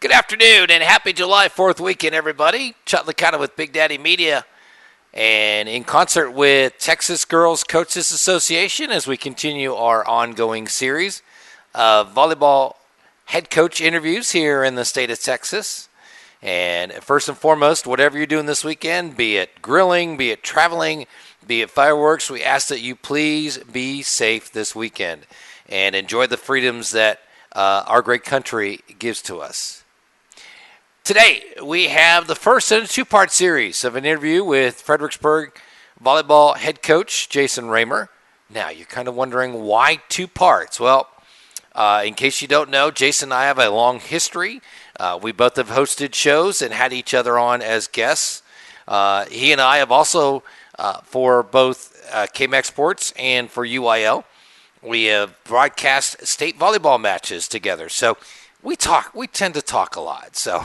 Good afternoon and happy July 4th weekend, everybody. Chuck Licata with Big Daddy Media, and in concert with Texas Girls Coaches Association as we continue our ongoing series of volleyball head coach interviews here in the state of Texas. And first and foremost, whatever you're doing this weekend, be it grilling, be it traveling, be it fireworks, we ask that you please be safe this weekend and enjoy the freedoms that our great country gives to us. Today, we have the first in a two-part series of an interview with Fredericksburg volleyball head coach Jason Roemer. Now, you're kind of wondering why two parts. Well, in case you don't know, Jason and I have a long history. We both have hosted shows and had each other on as guests. He and I have also, for both KMAX Sports and for UIL, we have broadcast state volleyball matches together. So we tend to talk a lot. So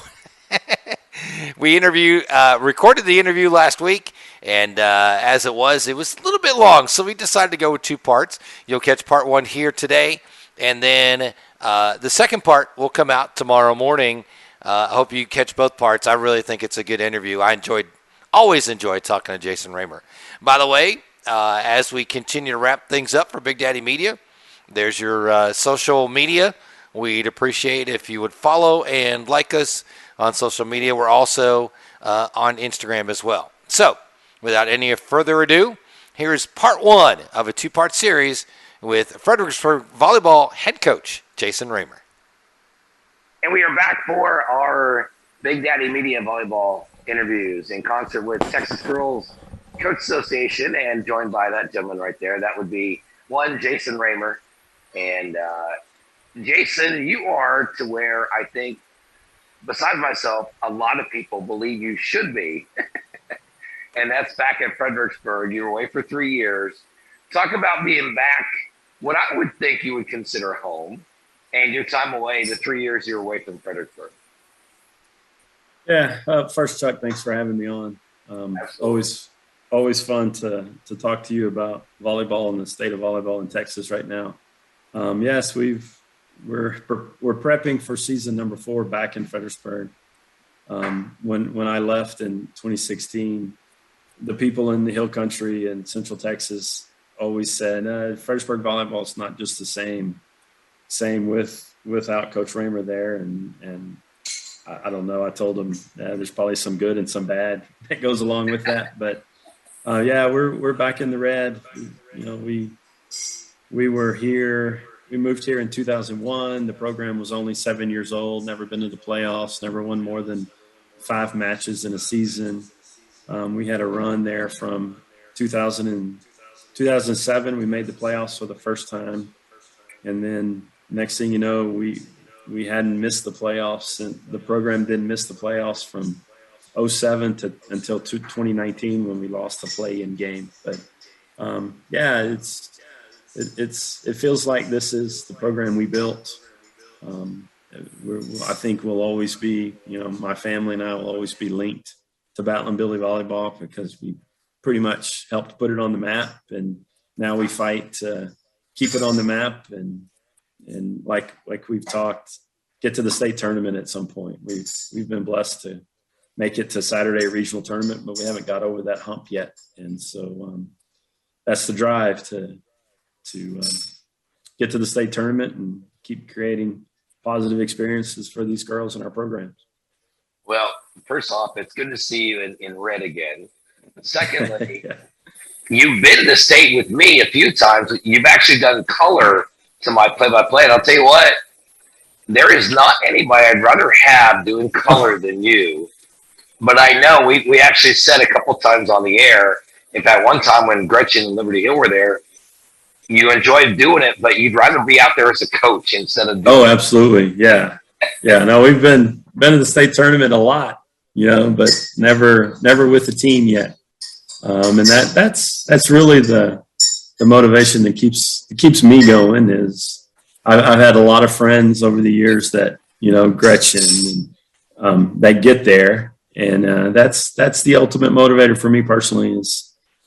we recorded the interview last week, and as it was a little bit long, so we decided to go with two parts. You'll catch part one here today, and then the second part will come out tomorrow morning. I hope you catch both parts. I really think it's a good interview. I always enjoyed talking to Jason Roemer. By the way, as we continue to wrap things up for Big Daddy Media, there's your social media. We'd appreciate if you would follow and like us on social media. We're also on Instagram as well. So, without any further ado, here's part one of a two-part series with Fredericksburg volleyball head coach Jason Roemer. And we are back for our Big Daddy Media volleyball interviews in concert with Texas Girls Coach Association, and joined by that gentleman right there. That would be Jason Roemer. And Jason, you are to where I think, besides myself, a lot of people believe you should be. And that's back at Fredericksburg. You were away for 3 years. Talk about being back, what I would think you would consider home, and your time away, the 3 years you were away from Fredericksburg. Yeah. First, Chuck, thanks for having me on. Always fun to talk to you about volleyball and the state of volleyball in Texas right now. Yes, we're prepping for season number 4 back in Fredericksburg. When I left in 2016, the people in the Hill Country and Central Texas always said, Fredericksburg volleyball is not just the same without Coach Roemer there. And I don't know. I told them there's probably some good and some bad that goes along with that. But we're back in the red. You know, we were here. We moved here in 2001. The program was only 7 years old, never been to the playoffs, never won more than 5 matches in a season. We had a run there from 2007. We made the playoffs for the first time. And then next thing you know, we hadn't missed the playoffs, and the program didn't miss the playoffs from 2007 until 2019 when we lost the play-in game. But, it feels like this is the program we built. I think we'll always be, my family and I will always be linked to Battling Billy volleyball because we pretty much helped put it on the map, and now we fight to keep it on the map and like we've talked, get to the state tournament at some point. We've been blessed to make it to Saturday regional tournament, but we haven't got over that hump yet, and so that's the drive to get to the state tournament and keep creating positive experiences for these girls in our programs. Well, first off, it's good to see you in red again. Secondly, You've been to state with me a few times. You've actually done color to my play-by-play, and I'll tell you what, there is not anybody I'd rather have doing color than you. But I know we actually said a couple times on the air, in fact, one time when Gretchen and Liberty Hill were there, you enjoyed doing it, but you'd rather be out there as a coach instead of doing it. Absolutely. Yeah. No, we've been to the state tournament a lot, but never with the team yet. And that's really the motivation that keeps me going. Is I've had a lot of friends over the years that Gretchen and that get there, and that's the ultimate motivator for me personally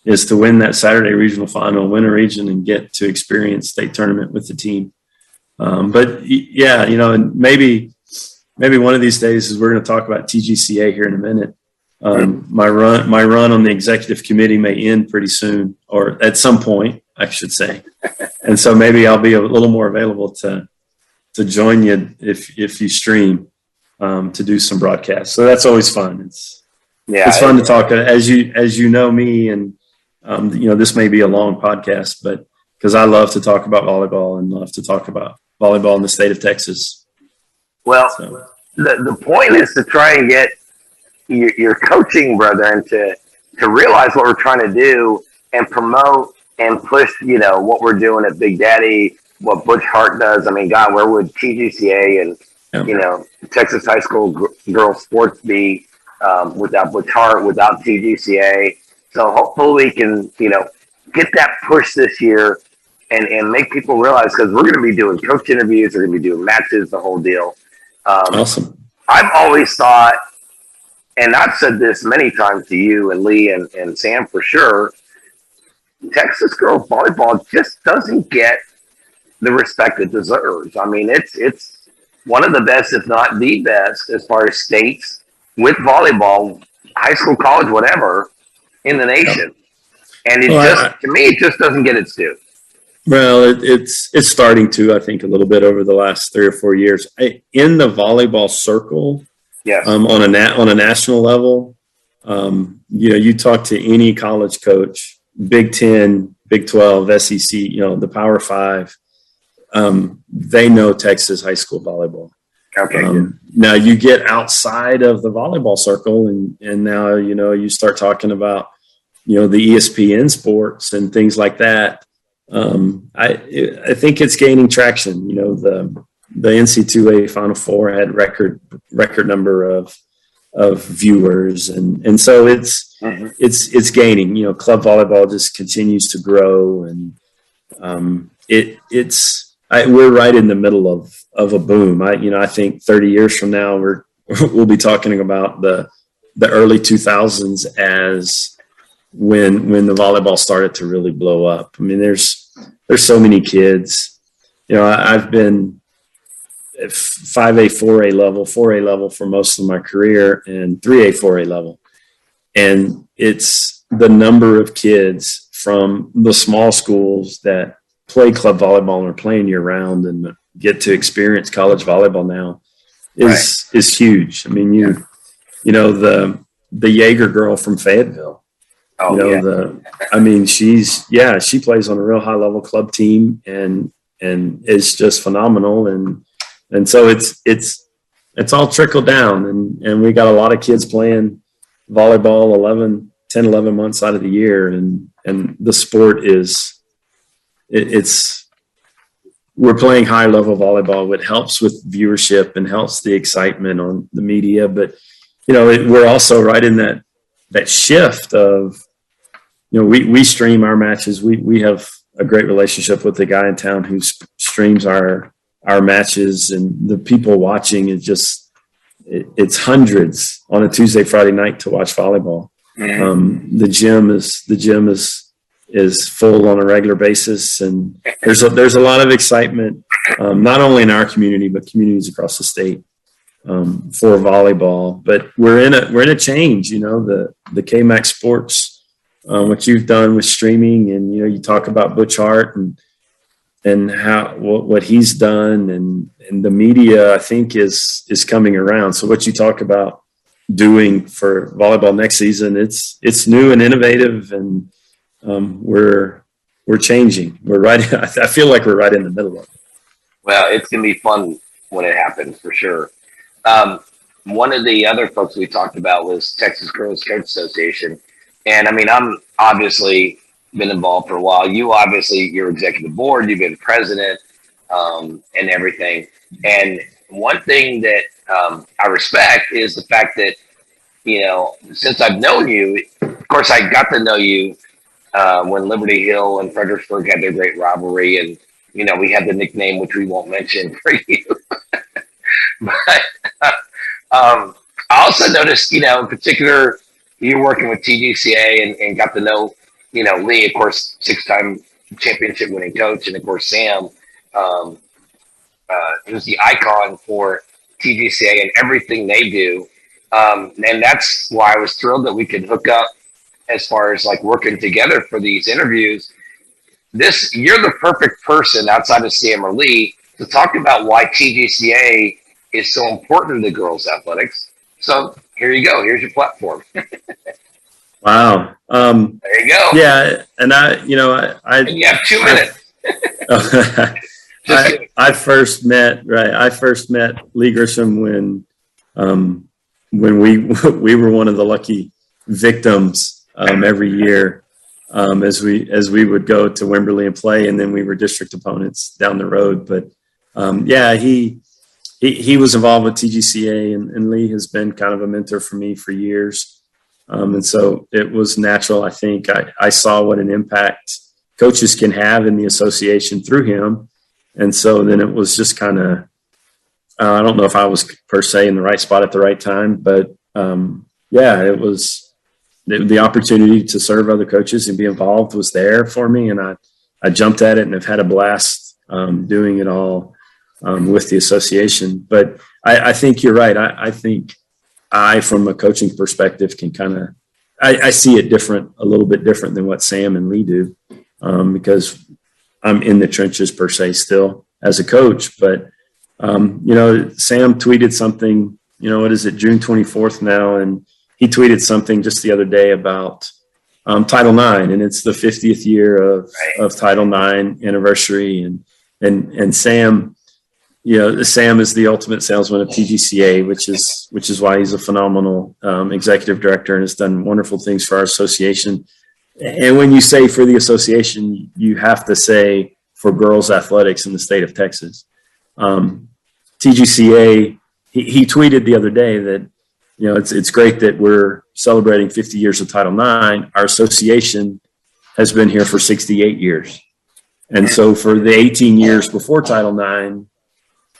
is to win that Saturday regional final, win a region, and get to experience state tournament with the team. But and maybe maybe one of these days is we're going to talk about TGCA here in a minute. My run on the executive committee may end pretty soon, or at some point, I should say. And so maybe I'll be a little more available to join you if you stream to do some broadcasts. So that's always fun. It's fun to talk as you know me, and this may be a long podcast, but because I love to talk about volleyball and love to talk about volleyball in the state of Texas. Well, so the point is to try and get your coaching brethren to realize what we're trying to do and promote and push, what we're doing at Big Daddy, what Butch Hart does. I mean, God, where would TGCA and, Texas High School girls sports be without Butch Hart, without TGCA? So hopefully we can, get that push this year and make people realize, because we're going to be doing coach interviews, we're going to be doing matches, the whole deal. Awesome. I've always thought, and I've said this many times to you and Lee and Sam for sure, Texas girls volleyball just doesn't get the respect it deserves. I mean, it's one of the best, if not the best, as far as states with volleyball, high school, college, whatever, in the nation. And to me, it just doesn't get its due. Well, it's starting to, I think, a little bit over the last 3 or 4 years. In the volleyball circle, yes. On a national level, you talk to any college coach, Big 10, Big 12, SEC, the Power 5, they know Texas high school volleyball. Okay. Now you get outside of the volleyball circle, and now you start talking about the ESPN sports and things like that. I think it's gaining traction. The NC2A Final Four had record number of viewers, and so it's gaining. Club volleyball just continues to grow, and we're right in the middle of a boom. I think 30 years from now we'll be talking about the early 2000s as when the volleyball started to really blow up. I mean, there's so many kids. I've been 5A, 4A level for most of my career, and 3A, 4A level. And it's the number of kids from the small schools that play club volleyball and are playing year round and get to experience college volleyball now is huge. I mean, the Jaeger girl from Fayetteville, she plays on a real high level club team and it's just phenomenal. And so it's all trickled down, and we got a lot of kids playing volleyball 10, 11 months out of the year. And the sport we're playing high level volleyball, which helps with viewership and helps the excitement on the media. But, we're also right in that shift of, we stream our matches. We have a great relationship with the guy in town who streams our matches, and the people watching it's hundreds on a Tuesday, Friday night to watch volleyball. Mm-hmm. The gym is full on a regular basis, and there's a lot of excitement, not only in our community but communities across the state for volleyball. But we're in a change. The KMAX Sports, what you've done with streaming, and you talk about Butch Hart and how what he's done, and the media, I think, is coming around. So what you talk about doing for volleyball next season, it's new and innovative, and we're changing. We're right. I feel like we're right in the middle of it. Well, it's gonna be fun when it happens for sure. One of the other folks we talked about was Texas Girls Coach Association, and I mean, I'm obviously been involved for a while. You're executive board, you've been president, and everything. And one thing that I respect is the fact that, since I've known you, of course, I got to know you when Liberty Hill and Fredericksburg had their great rivalry, and we had the nickname, which we won't mention, for you. But I also noticed, in particular, you're working with TGCA and got to know, Lee, of course, 6-time championship winning coach, and of course Sam, who's the icon for TGCA and everything they do. And that's why I was thrilled that we could hook up as far as like working together for these interviews. You're the perfect person outside of Sam or Lee to talk about why TGCA is so important to girls athletics. So here you go. Here's your platform. Wow. There you go. Yeah. And and you have 2 minutes. I first met Lee Grisham when we were one of the lucky victims every year as we would go to Wimberley and play, and then we were district opponents down the road. But he was involved with TGCA, and Lee has been kind of a mentor for me for years. And so it was natural. I think I saw what an impact coaches can have in the association through him. And so then it was just kind of, I don't know if I was per se in the right spot at the right time, but it was the opportunity to serve other coaches and be involved was there for me. And I jumped at it and have had a blast doing it all with the association. But I think you're right. I think from a coaching perspective, can kind of, I see it a little bit different than what Sam and Lee do because I'm in the trenches per se still as a coach. But, Sam tweeted something, what is it, June 24th now? And he tweeted something just the other day about Title IX, and it's the 50th year of Title IX anniversary. And Sam, Sam is the ultimate salesman of TGCA, which is why he's a phenomenal executive director and has done wonderful things for our association. And when you say for the association, you have to say for girls athletics in the state of Texas. TGCA, he tweeted the other day that, it's great that we're celebrating 50 years of Title IX. Our association has been here for 68 years. And so for the 18 years before Title IX,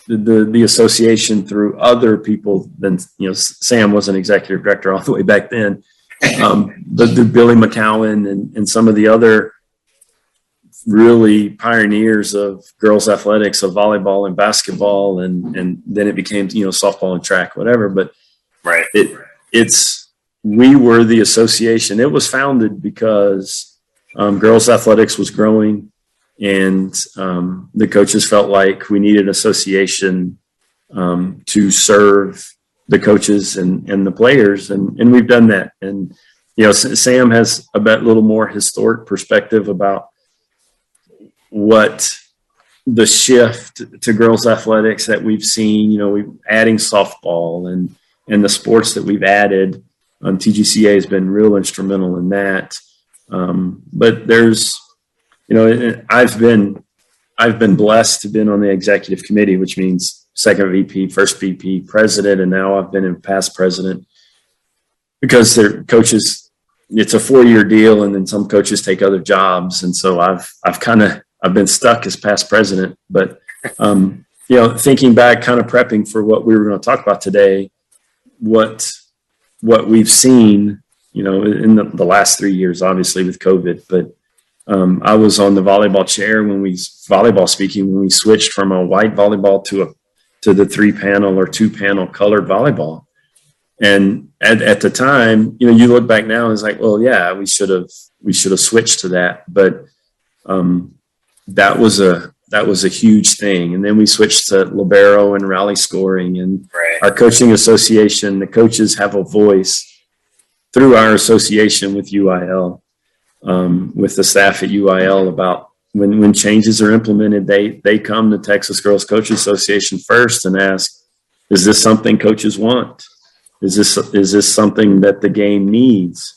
the association through other people than, Sam was an executive director all the way back then. The Billy McCowan and some of the other really pioneers of girls athletics, of volleyball and basketball, and then it became, softball and track, whatever. But right, we were the association. It was founded because girls athletics was growing, and the coaches felt like we needed association to serve the coaches and the players, and we've done that. And Sam has a little more historic perspective about what the shift to girls athletics that we've seen. We're adding softball and the sports that we've added. TGCA has been real instrumental in that. But there's, I've been blessed to have been on the executive committee, which means second VP, first VP, president, and now I've been in past president because they're coaches. It's a 4-year deal, and then some coaches take other jobs, and so I've been stuck as past president. But thinking back, kind of prepping for what we were going to talk about today, what we've seen, in the last 3 years, obviously with COVID, but I was on the volleyball chair when we switched from a white volleyball to the 3-panel or 2-panel colored volleyball. And at the time, you look back now and it's like, well, yeah, we should have switched to that. But that was a huge thing. And then we switched to libero and rally scoring, and our coaching association, the coaches have a voice through our association with UIL, with the staff at UIL about when changes are implemented, they come to Texas Girls Coaches Association first and ask, is this something coaches want? Is this something that the game needs?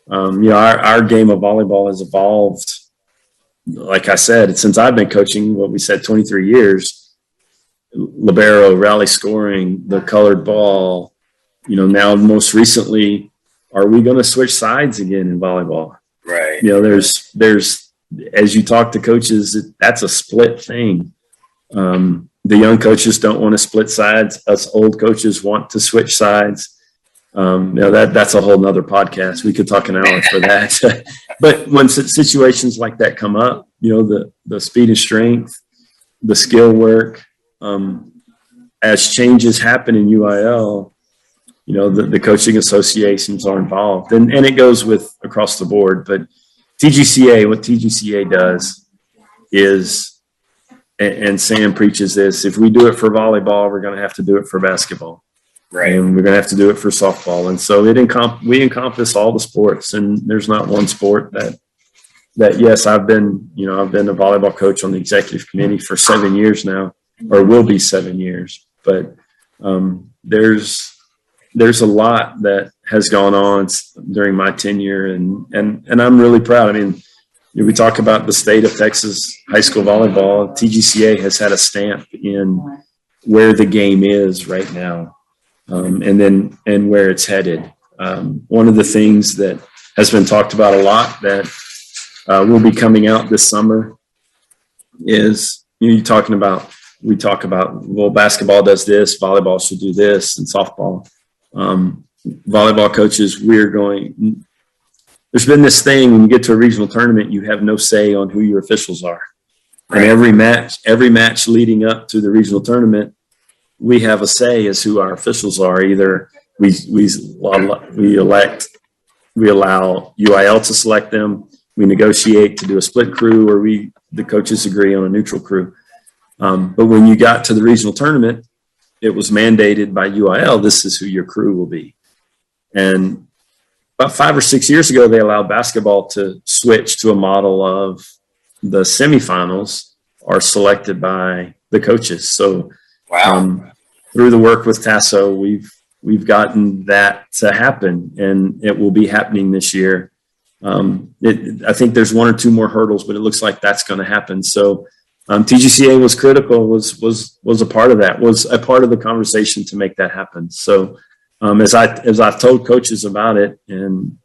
Our game of volleyball has evolved. Like I said, since I've been coaching, 23 years, libero, rally scoring, the colored ball, now most recently, are we going to switch sides again in volleyball? Right. There's as you talk to coaches, that's a split thing. The young coaches don't want to split sides. Us old coaches want to switch sides. That's a whole nother podcast. We could talk an hour for that. But when situations like that come up, the speed and strength, the skill work, as changes happen in UIL, the coaching associations are involved, and it goes with across the board. But what TGCA does is, and Sam preaches this, if we do it for volleyball, we're going to have to do it for basketball. Right. And we're going to have to do it for softball. And so we encompass all the sports, and there's not one sport that yes, I've been a volleyball coach on the executive committee for 7 years now, or will be 7 years. But there's a lot that has gone on during my tenure, and I'm really proud. I mean, we talk about the state of Texas high school volleyball. TGCA has had a stamp in where the game is right now, and where it's headed. One of the things that has been talked about a lot that will be coming out this summer is we talk about, well, basketball does this, volleyball should do this, and softball. Volleyball coaches, there's been this thing when you get to a regional tournament, you have no say on who your officials are. And every match leading up to the regional tournament, we have a say as who our officials are. Either we allow UIL to select them, we negotiate to do a split crew, or the coaches agree on a neutral crew. But when you got to the regional tournament, it was mandated by UIL, this is who your crew will be. And about 5 or 6 years ago, they allowed basketball to switch to a model of the semifinals are selected by the coaches. So through the work with Tasso, we've gotten that to happen, and it will be happening this year. I think there's 1 or 2 more hurdles, but it looks like that's going to happen. So TGCA was critical, was a part of that, was a part of the conversation to make that happen. So as I've told coaches about it, and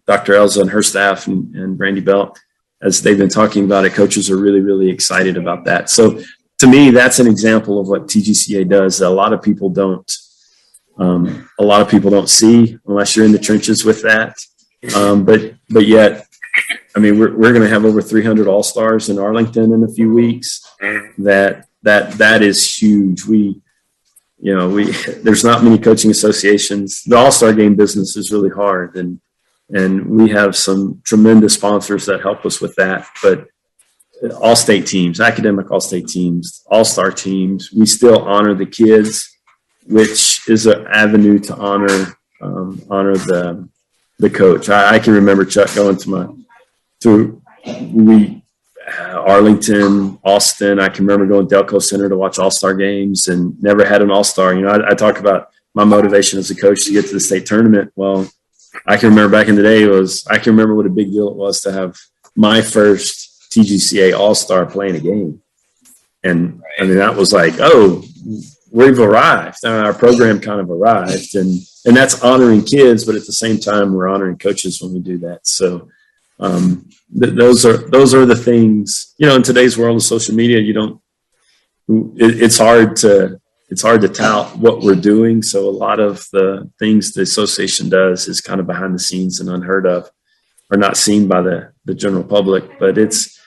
Dr. Elza and her staff and Brandy Belt, as they've been talking about it, coaches are really, really excited about that. So to me, that's an example of what TGCA does that a lot of people don't see unless you're in the trenches with that. But yet, I mean, we're going to have over 300 All-Stars in Arlington in a few weeks. That is huge. There's not many coaching associations. The All-Star game business is really hard, and we have some tremendous sponsors that help us with that. But all-state teams, academic all-state teams, all-star teams, we still honor the kids, which is an avenue to honor the coach. I can remember Chuck going to Arlington, Austin. I can remember going to Delco Center to watch all-star games and never had an all-star. I talk about my motivation as a coach to get to the state tournament. Well, I can remember back in the day I can remember what a big deal it was to have my first TGCA all-star playing a game. And I mean, that was like, oh, we've arrived. Our program kind of arrived, and that's honoring kids, but at the same time, we're honoring coaches when we do that. So those are the things, in today's world of social media, it's hard to tout what we're doing. So a lot of the things the association does is kind of behind the scenes and unheard of, or not seen by the general public, but it's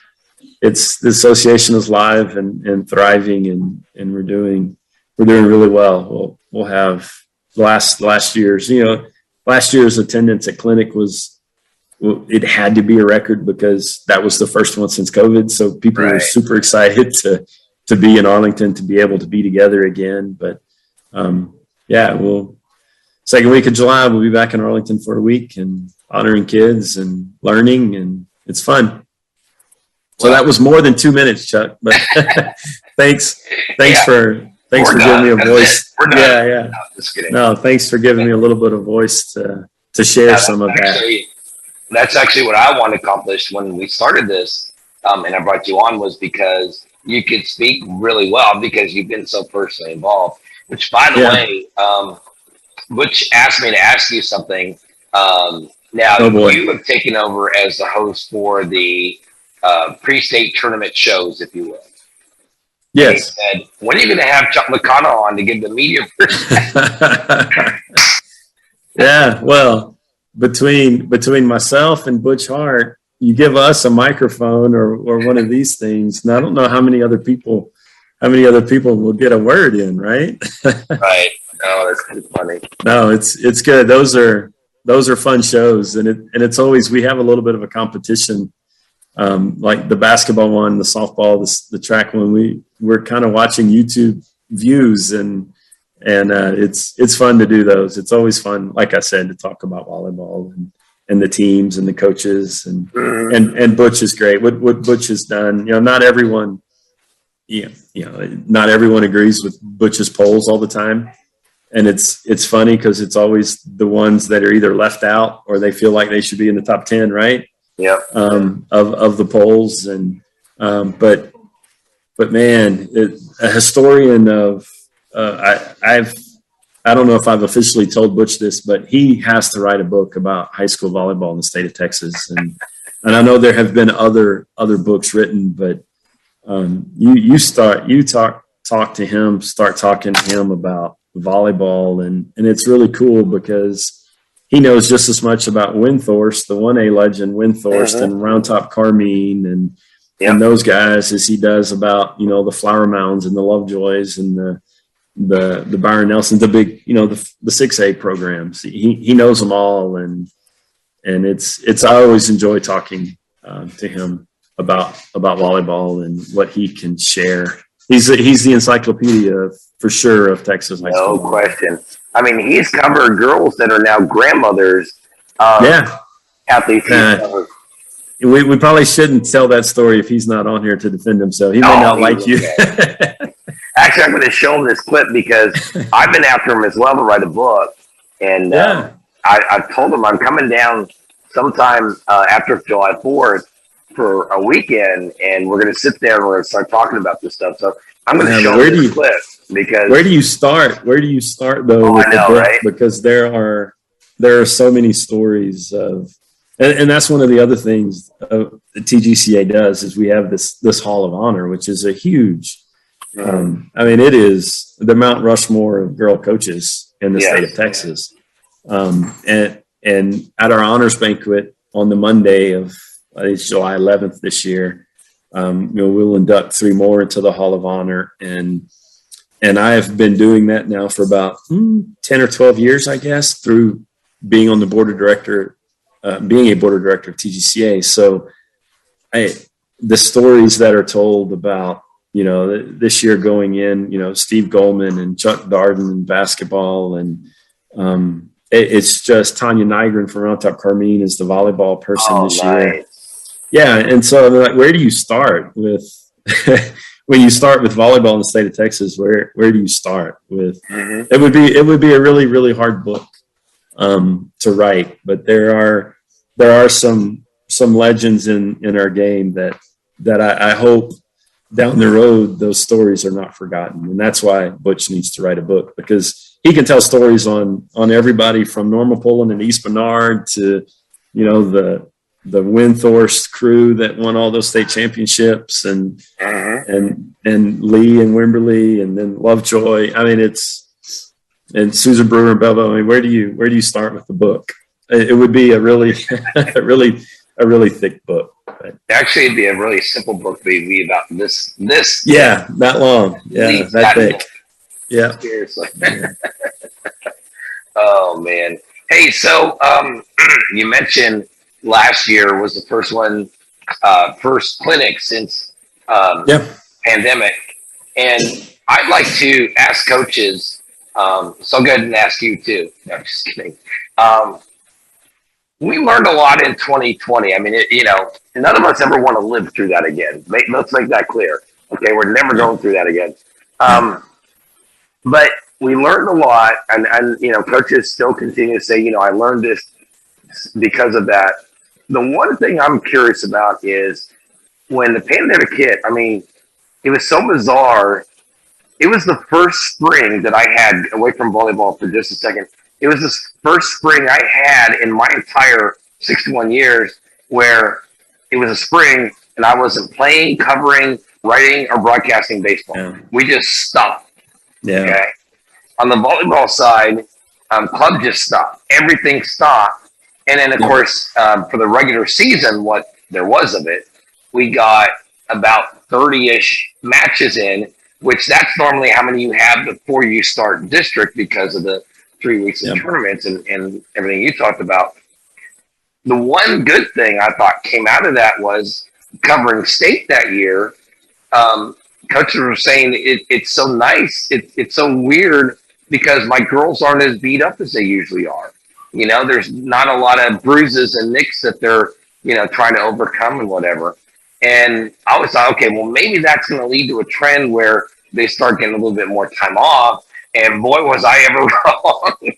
the association is live and thriving, and we're doing really well. We'll have last year's attendance at clinic it had to be a record because that was the first one since COVID. So people were super excited to be in Arlington, to be able to be together again. But second week of July, we'll be back in Arlington for a week and honoring kids and learning, and it's fun. So that was more than 2 minutes, Chuck, but thanks for giving me a voice. Yeah. No, just kidding. No, thanks for giving me a little bit of voice to share some of that. That's actually what I want to accomplish when we started this, and I brought you on, was because you could speak really well because you've been so personally involved. Which, by the way, Butch asked me to ask you something. Now, you have taken over as the host for the pre-state tournament shows, if you will. Yes. He said, when are you going to have Chuck McConnell on to give the media perspective? Yeah, well, between myself and Butch Hart, you give us a microphone or one of these things, and I don't know how many other people how many other people will get a word in, right? Right. Oh, that's kind of funny. No, it's good. Those are fun shows, and it's always, we have a little bit of a competition, like the basketball one, the softball, the track one. We're kind of watching YouTube views, and it's fun to do those. It's always fun, like I said, to talk about volleyball and the teams and the coaches, and Butch is great. What Butch has done, not everyone, not everyone agrees with Butch's polls all the time. And it's funny because it's always the ones that are either left out or they feel like they should be in the top 10, right? Yep. Of the polls. And but man, a historian of I don't know if I've officially told Butch this, but he has to write a book about high school volleyball in the state of Texas. And I know there have been other books written, but start talking to him about volleyball, and it's really cool because he knows just as much about Windthorst, the 1A legend Windthorst, and Round Top Carmine and those guys as he does about the Flower Mounds and the Lovejoys and the Byron Nelsons, the big the 6A programs. He knows them all, and it's I always enjoy talking to him about volleyball and what he can share. He's the encyclopedia for sure of Texas high school. No question. I mean, he's covered girls that are now grandmothers. Athletes. We probably shouldn't tell that story if he's not on here to defend himself. He may not like you. Actually, I'm going to show him this clip because I've been after him as well to write a book. And I told him I'm coming down sometime after July 4th for a weekend, and we're going to sit there and we're going to start talking about this stuff. So I'm going to show him this clip. Because where do you start though with the book? Right? Because there are so many stories of, and that's one of the other things the TGCA does is we have this Hall of Honor, which is a huge. I mean, it is the Mount Rushmore of girl coaches in the state of Texas. And at our honors banquet on the Monday of it's July 11th this year, we'll induct 3 more into the Hall of Honor, and I have been doing that now for about 10 or 12 years, I guess, through being on the board of director, being a board of director of TGCA. So the stories that are told about, this year going in, Steve Goldman and Chuck Darden in basketball. And it's just Tanya Nygren from Round Top Carmine is the volleyball person this year. Yeah. And so they're like, where do you start with when you start with volleyball in the state of Texas, where do you start with? It would be a really, really hard book to write, but there are some legends in our game that I hope down the road those stories are not forgotten, and that's why Butch needs to write a book, because he can tell stories on everybody from Norma Pullen and East Bernard to the Windthorst crew that won all those state championships, and Lee and Wimberley, and then Lovejoy. I mean, and Susan Brewer and Bevo. I mean, where do you start with the book? It would be a really, a really thick book. But actually, it'd be a really simple book. Maybe about this. Yeah, that long. Yeah, that thick. Book. Yeah. Seriously. Yeah. Oh man. Hey, so you mentioned last year was the first clinic since pandemic, and I'd like to ask coaches. So I'll go ahead and ask you too. No, I'm just kidding. We learned a lot in 2020. I mean, none of us ever want to live through that again. Let's make that clear. Okay, we're never going through that again. But we learned a lot, and coaches still continue to say, I learned this because of that. The one thing I'm curious about is when the pandemic hit. I mean, it was so bizarre. It was the first spring that I had away from volleyball for just a second. It was the first spring I had in my entire 61 years where it was a spring and I wasn't playing, covering, writing, or broadcasting baseball. Yeah. We just stopped. Yeah. Okay. On the volleyball side, club just stopped. Everything stopped. And then, of course, for the regular season, what there was of it, we got about 30-ish matches in. which that's normally how many you have before you start district because of the 3 weeks of tournaments and everything you talked about. The one good thing I thought came out of that was covering state that year. Coaches were saying it's so nice. It's so weird because my girls aren't as beat up as they usually are. You know, there's not a lot of bruises and nicks that they're, trying to overcome and whatever. And I always thought, okay, well, maybe that's going to lead to a trend where they start getting a little bit more time off. And boy, was I ever wrong.